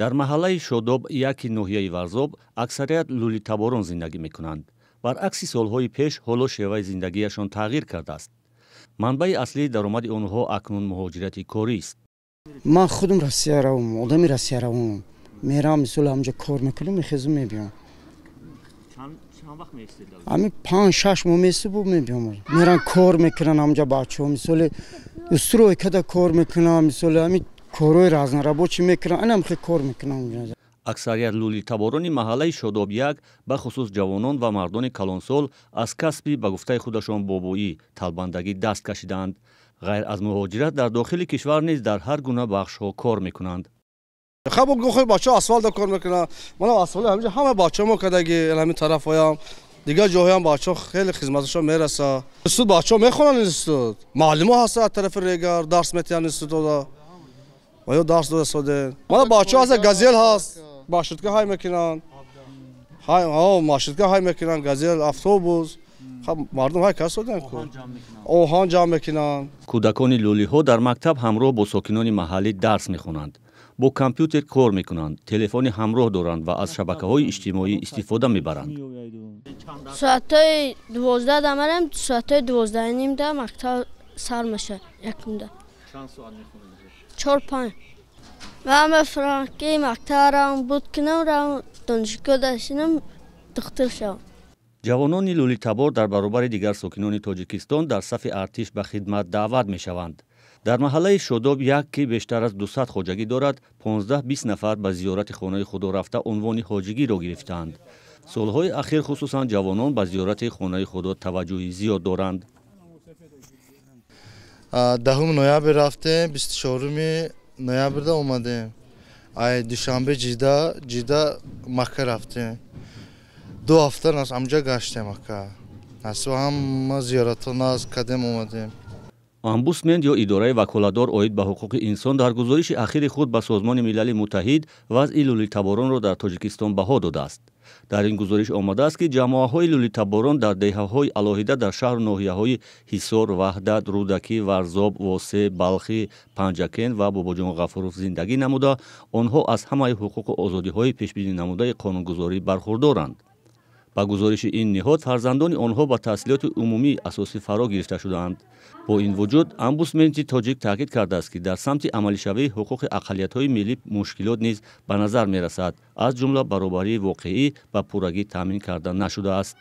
дар маҳаллаи Шодоб, яки ноҳияи Варзоб, аксарият лӯлитаборон зиндагӣ мекунанд. баръакси солҳои пеш, ҳоло шеваи зиндагиашон тағйир кардааст. манбаи аслии даромади онҳо акнун муҳоҷирати корист. ман худам Россия равам, одами Россия равам. мерам мисол ҳамҷа кор мекунам, мехезам мебиям. чанд вақт меистед? ами 5-6 моҳ месибу мебиям. мерам кор мекунан ҳамҷа бачаҳо, мисоли стройкада кор мекунам, мисоли ами корҳои разнорабочӣ мекунам, анам хе кор мекунам. аксарият лӯлитаборони маҳаллаи Шодоб 1 бахусус ҷавонон ва мардони калонсол аз касби ба гуфтаи худашон бобоӣ, талбандагӣ даст кашиданд. ғайр аз муҳоҷират дар дохили кишвар низ дар ҳар гуна бахшҳо кор мекунанд. خب گوخه بچه آسفالت کار میکنه من آسفالت همینجا همه بچه ما کداگی همین طرف هایم دیگه جاهای هم بچه خیلی خدمتشون میرسه استود بچه میخونن استود معلم هست از طرف ریگر درس میتین استود و یا درس داده من بچه هست گازیل هست ماشتکه های میکنن های ماشتکه های میکنن گازیل اتوبوس خب مردم های کار سودن کو اوهان جام میکنن کودکان لولی‌ها در مکتب همراه با ساکنان محلی درس میخوانند. با کامپیوتر کار میکنند، تلفن همراه دارند و از شبکه‌های اجتماعی استفاده میبرند. ساعتای 12 دمرم، ساعتای 12 نیم ده مکتب سر میشه یکونده. چند ساعت میخونید؟ 4-5. و همه فرانکی مکتب رام بود کنم رام دانشگاه داشتم دکتر شدم. جوانان لولیتابور در برابر دیگر ساکنان تاجیکستان در صف ارتش به خدمت دعوت میشوند. در محله شاداب 1 که بیشتر از 200 خواجگی دارد، 15-20 نفر به زیارت خانه خدا رفته عنوان حاجگی را گرفتند. سالهای اخیر خصوصا جوانان به زیارت خانه خدا توجه زیاد دارند. 10 نوامبر رفتیم، 24 نوامبر اومدیم. ای دوشنبه جده مکه رفتیم. 2 هفته ناس همجا گشتیم مکه. اصلا هم زیارت ناس کدیم اومدیم. омбудсмен ё идораи ваколатдор оид ба ҳуқуқи инсон дар гузориши ахири худ ба Созмони Милали Муттаҳид вазъи лӯлитаборонро дар Тоҷикистон баҳо додааст. дар ин гузориш омадааст, ки ҷамоаҳои лӯлитаборон дар деҳаҳои алоҳида дар шаҳру ноҳияҳои Ҳисор, Ваҳдат, Рӯдакӣ, Варзоб, Восе, Балхӣ, Панҷакен ва Бобоҷон Ғафуров зиндагӣ намуда, онҳо аз ҳамаи ҳуқуқу озодиҳои пешбинӣ намудаи қонунгузорӣ бархурдоранд. ба гузориши ин ниҳод фарзандони онҳо ба таҳсилоти умумии асосӣ фаро гирифта шудаанд. бо ин вуҷуд омбудсмени тоҷик таъкид кардааст, ки дар самти амалишавии ҳуқуқи ақалиятҳои миллӣ мушкилот низ ба назар мерасад, аз ҷумла баробарии воқеӣ ва пуррагӣ таъмин карда нашудааст.